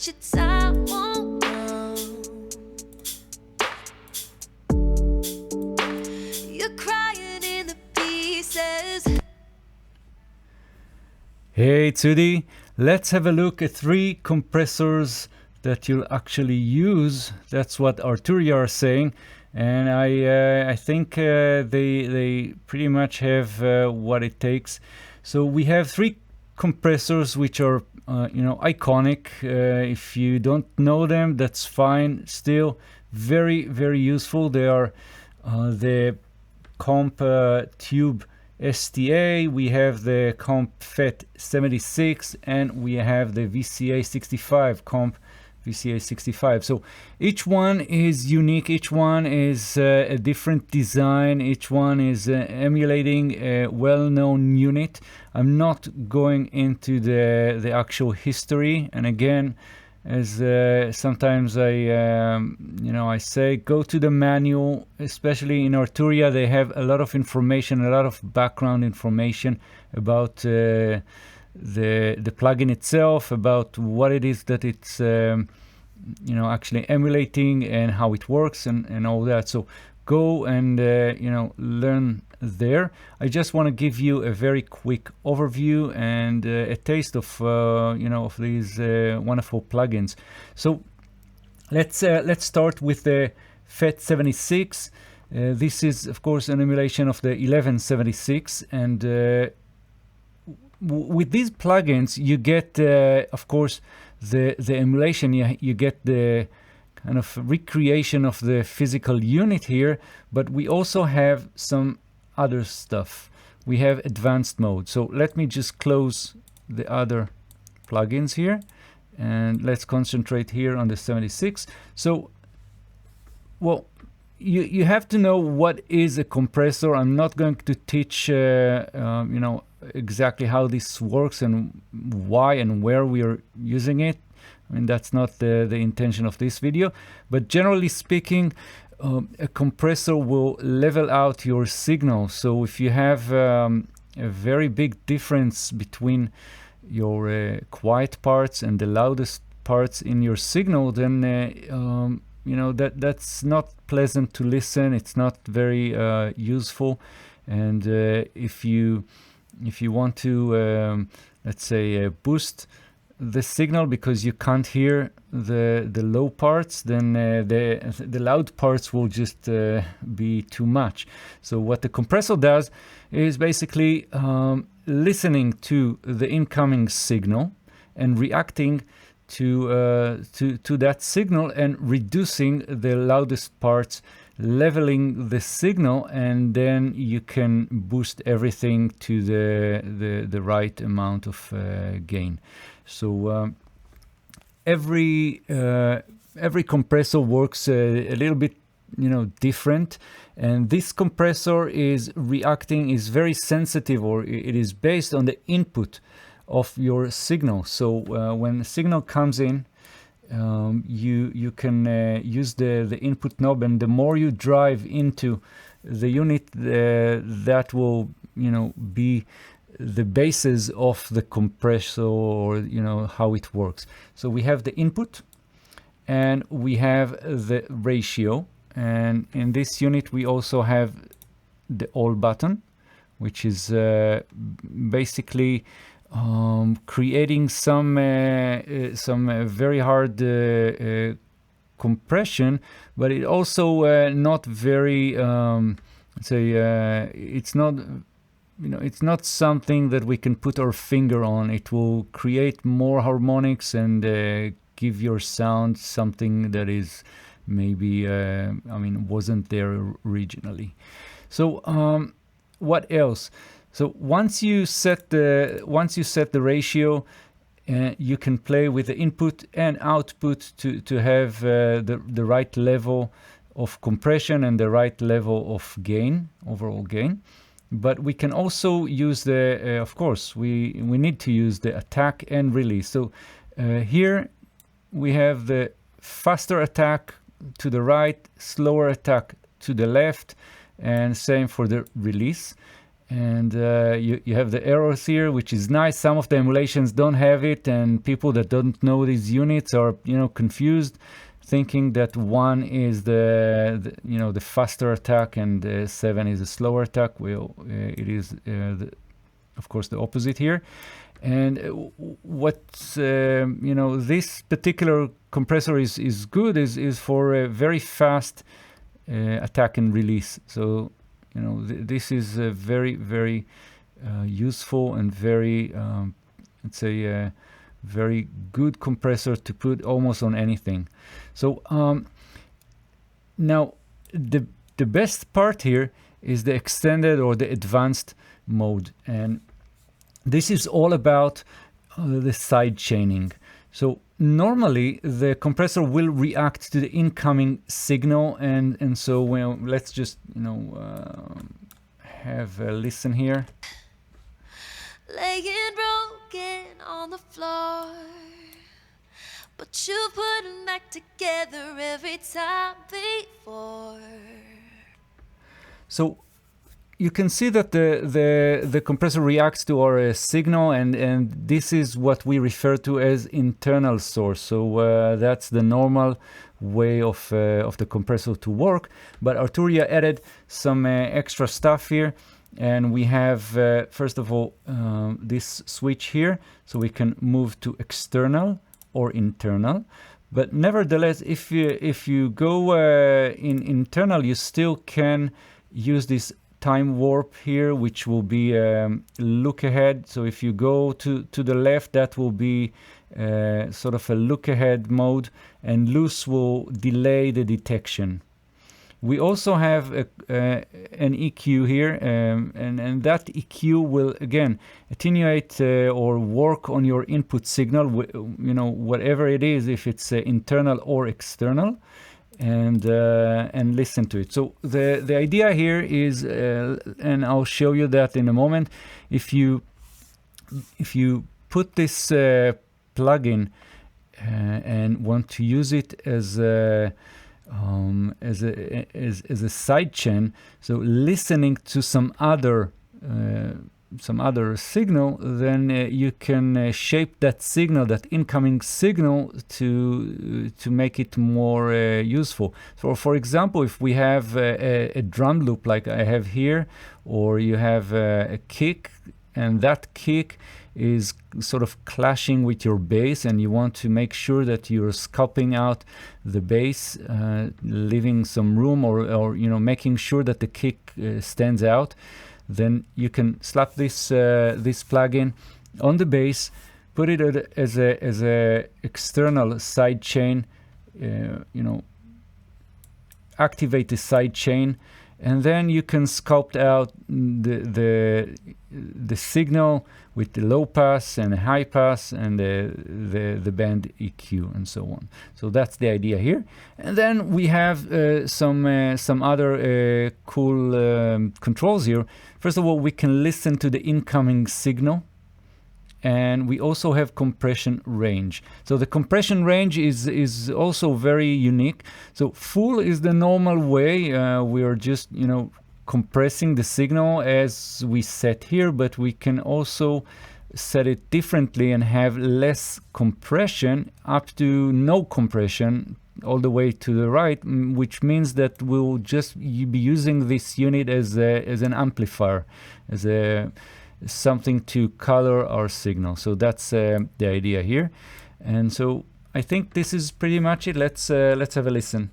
chits I won't know. You're crying in the pieces. Hey, it's Udi. Let's have a look at 3 compressors that you'll actually use. That's what Arturia are saying, and I think they pretty much have what it takes. So we have 3 compressors which are iconic. If you don't know them, that's fine. Still very, very useful. They are the Comp Tube STA, we have the Comp FET 76, and we have the VCA 65, Comp VCA 65. So each one is unique, each one is a different design, each one is emulating a well-known unit. I'm not going into the actual history, and again, as sometimes I say, go to the manual. Especially in Arturia, they have a lot of information, a lot of background information about the plugin itself, about what it is that it's actually emulating and how it works and all that. So go and learn there. I just want to give you a very quick overview and a taste of of these wonderful plugins. So let's start with the FET 76. This is of course an emulation of the 1176, and with these plugins you get of course the emulation. You get the kind of recreation of the physical unit here, but we also have some other stuff. We have advanced mode. So let me just close the other plugins here and let's concentrate here on the 76. So, well, you have to know what is a compressor. I'm not going to teach exactly how this works and why and where we are using it. I mean, that's not the intention of this video, but generally speaking, a compressor will level out your signal. So if you have a very big difference between your quiet parts and the loudest parts in your signal, then that's not pleasant to listen. It's not very useful. And if you want to let's say boost the signal because you can't hear the low parts, then the loud parts will just be too much. So what the compressor does is basically listening to the incoming signal and reacting to that signal and reducing the loudest parts, leveling the signal, and then you can boost everything to the right amount of gain. So every compressor works a little bit different, and this compressor is very sensitive, or it is based on the input of your signal. So when the signal comes in, you can use the input knob, and the more you drive into the unit, that will be the basis of the compressor, or how it works. So we have the input and we have the ratio, and in this unit we also have the all button, which is basically creating some very hard compression, but it also not very it's not it's not something that we can put our finger on. It will create more harmonics and give your sound something that is maybe wasn't there originally. So what else? So once you set the ratio, you can play with the input and output to have the right level of compression and the right level of gain, overall gain. But we can also use the, of course, we need to use the attack and release. So here we have the faster attack to the right, slower attack to the left, and same for the release. and you have the arrows here, which is nice. Some of the emulations don't have it, and people that don't know these units are confused, thinking that 1 is the faster attack and 7 is a slower attack. Well, it is of course the opposite here. And what this particular compressor is good is for a very fast attack and release. So this is a very, very useful and very let's say very good compressor to put almost on anything. So now the best part here is the extended or the advanced mode, and this is all about the side chaining. So normally the compressor will react to the incoming signal, and so let's just have a listen here. Laying broken on the floor, but you put them back together every time before. So you can see that the compressor reacts to our signal, and this is what we refer to as internal source. So that's the normal way of the compressor to work. But Arturia added some extra stuff here, and we have first of all this switch here, so we can move to external or internal. But nevertheless, if you go in internal, you still can use this time warp here, which will be look ahead. So if you go to the left, that will be sort of a look ahead mode, and loose will delay the detection. We also have an EQ here, and that EQ will again attenuate or work on your input signal, whatever it is, if it's internal or external, and listen to it. So the idea here is, and I'll show you that in a moment, if you put this plugin and want to use it as a side chain, so listening to some other signal, then you can shape that signal, that incoming signal, to make it more useful. So for example, if we have a drum loop like I have here, or you have a kick, and that kick is sort of clashing with your bass, and you want to make sure that you're sculpting out the bass, leaving some room, or making sure that the kick stands out, then you can slap this plugin on the bass, put it as a external side chain, activate the side chain, and then you can sculpt out the signal with the low pass and high pass and the band EQ and so on. So that's the idea here. And then we have some other cool controls here. First of all, we can listen to the incoming signal, and we also have compression range. So the compression range is also very unique. So full is the normal way. We are just compressing the signal as we set here, but we can also set it differently and have less compression, up to no compression all the way to the right, which means that we'll just be using this unit as an amplifier, as something to color our signal. So that's the idea here, and so I think this is pretty much it. Let's have a listen.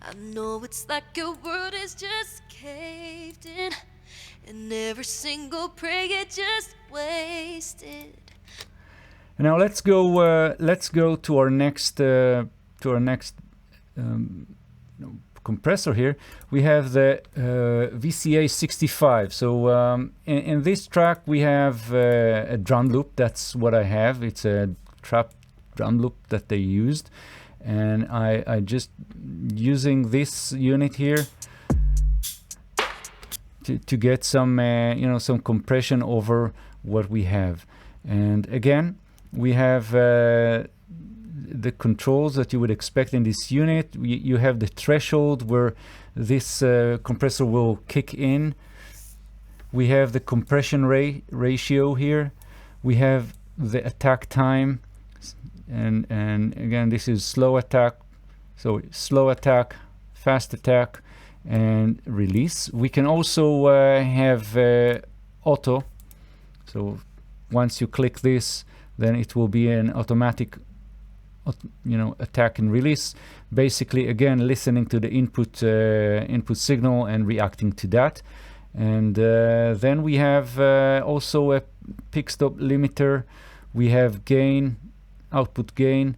I know it's like your world is just caved in, and every single prayer just wasted. Now let's go to our next compressor here. We have the VCA65. So in this track we have a drum loop. That's what I have. It's a trap drum loop that they used, and I just using this unit here to get some some compression over what we have. And again, we have the controls that you would expect in this unit. You have the threshold where this compressor will kick in, we have the compression ratio here, we have the attack time, and again this is slow attack, so slow attack, fast attack, and release. We can also have auto, so once you click this, then it will be an automatic attack and release, basically again listening to the input signal and reacting to that. And then we have also a peak stop limiter, we have gain, output gain,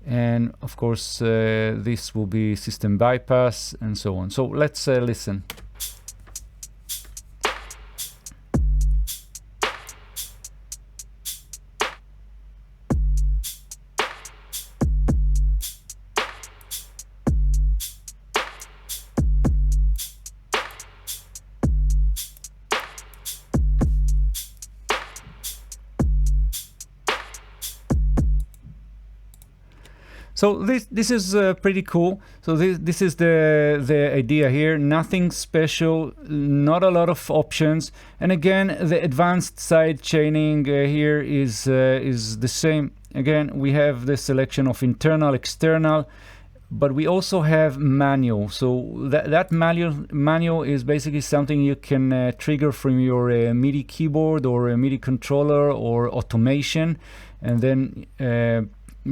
and of course this will be system bypass and so on. So let's listen. So this is pretty cool. So this is the idea here. Nothing special, not a lot of options. And again, the advanced side chaining here is the same. Again, we have the selection of internal, external, but we also have manual. So that manual is basically something you can trigger from your MIDI keyboard or a MIDI controller or automation, and then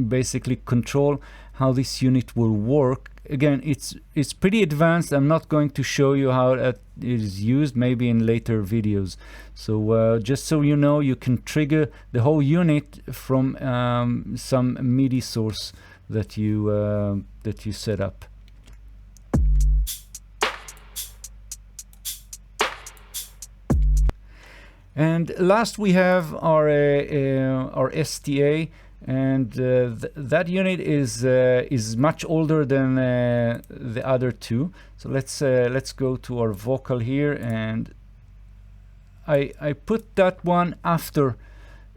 basically control how this unit will work. Again, it's pretty advanced. I'm not going to show you how it is used, maybe in later videos. So just so you know, you can trigger the whole unit from some MIDI source that you set up. And last we have our STA. And that unit is much older than the other two. So let's go to our vocal here, and I put that one after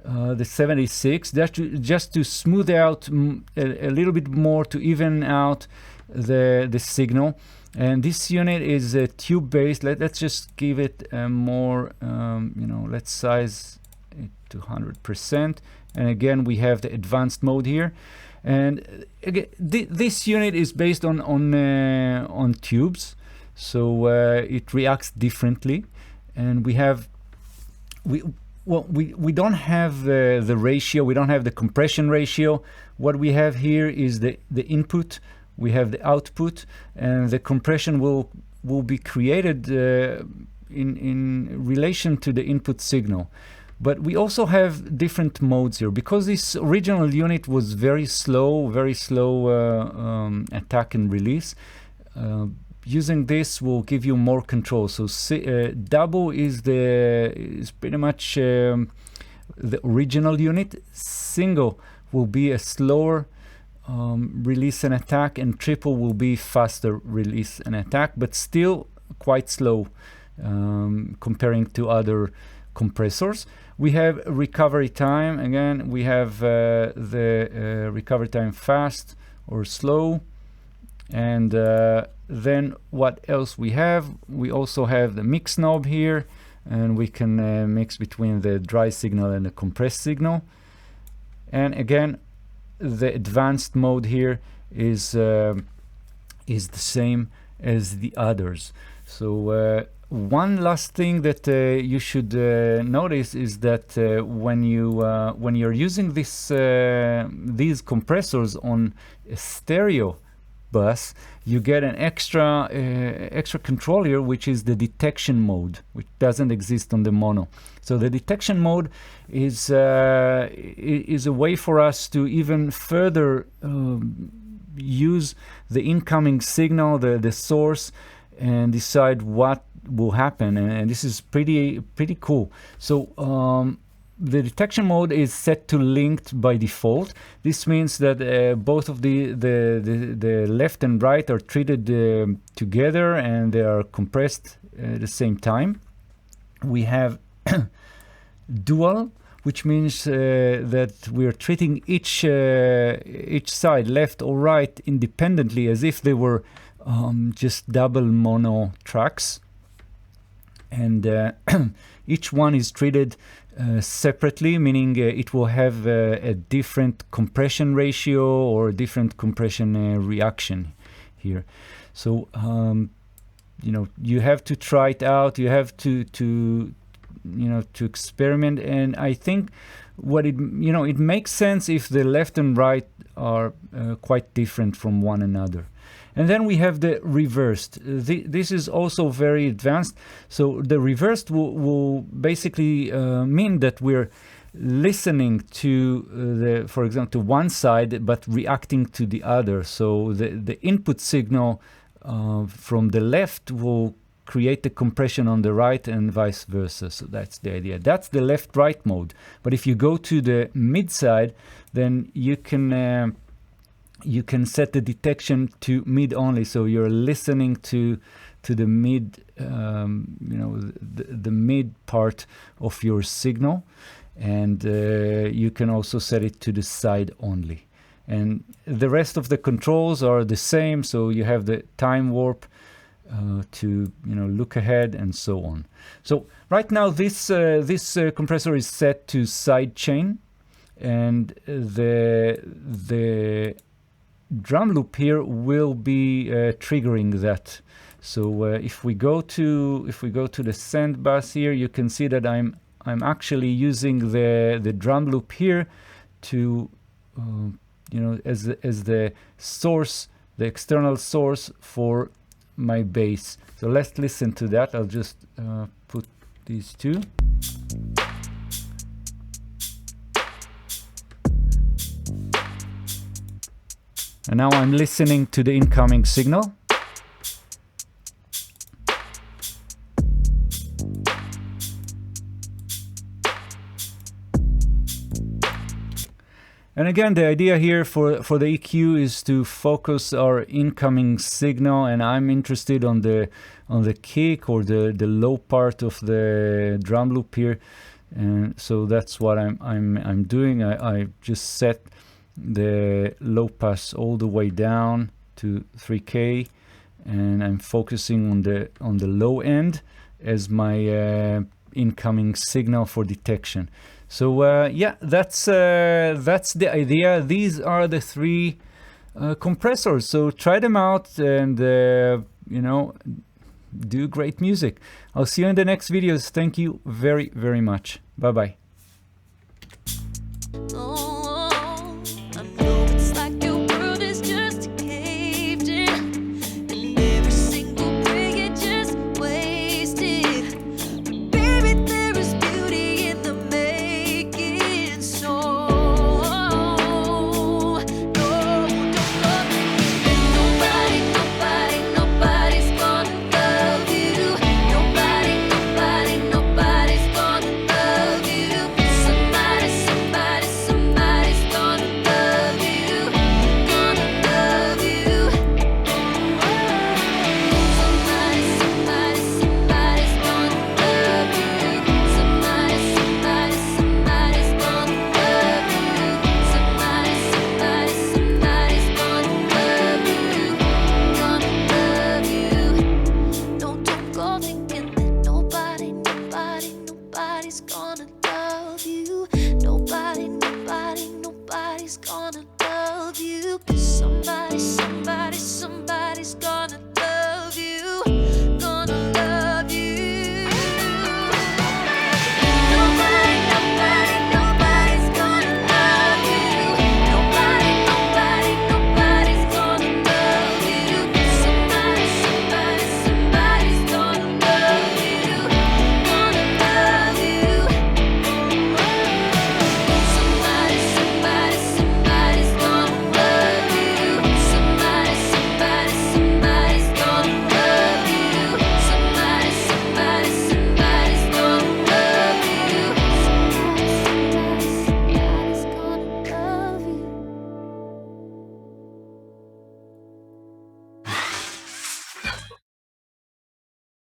the 76, just to smooth out a little bit more, to even out the signal. And this unit is tube based. Let's just give it more, let's size it to 100%. And again, we have the advanced mode here, and again, this unit is based on tubes, so it reacts differently. And we don't have the ratio, we don't have the compression ratio. What we have here is the input, we have the output, and the compression will be created in relation to the input signal. But we also have different modes here, because this original unit was very slow attack and release. Using this will give you more control. So double is pretty much the original unit. Single will be a slower release and attack, and triple will be faster release and attack, but still quite slow comparing to other compressors. We have recovery time. Again, we have the recovery time fast or slow. And then what else we have? We also have the mix knob here, and we can mix between the dry signal and the compressed signal. And again, the advanced mode here is the same as the others. So one last thing that you should notice is that when you're using these compressors on a stereo bus, you get an extra control here, which is the detection mode, which doesn't exist on the mono. So the detection mode is a way for us to even further use the incoming signal, the source, and decide what will happen, and this is pretty cool. So the detection mode is set to linked by default. This means that both of the left and right are treated together, and they are compressed at the same time. We have dual, which means that we are treating each side, left or right, independently, as if they were just double mono tracks. and each one is treated separately, meaning it will have a different compression ratio or a different compression reaction here. So you have to try it out. You have to experiment, and I think it makes sense if the left and right are quite different from one another. And then we have the reversed. This is also very advanced. So the reversed will basically mean that we're listening to for example, to one side, but reacting to the other. So the input signal from the left will create the compression on the right and vice versa. So that's the idea. That's the left-right mode. But if you go to the mid side, then you can set the detection to mid only. So you're listening to the mid, the mid part of your signal, and you can also set it to the side only. And the rest of the controls are the same. So you have the time warp to look ahead and so on. So right now this compressor is set to side chain, and the drum loop here will be triggering that. So if we go to the send bus here, you can see that I'm actually using the drum loop here to as the source, the external source for my bass. So let's listen to that. I'll just put these two. And now I'm listening to the incoming signal. And again, the idea here for the EQ is to focus our incoming signal, and I'm interested on the kick or the low part of the drum loop here, and so that's what I'm doing. I just set the low pass all the way down to 3K, and I'm focusing on the low end as my incoming signal for detection. So yeah, that's the idea. These are the three compressors. So try them out and do great music. I'll see you in the next videos. Thank you very, very much. Bye bye. Oh.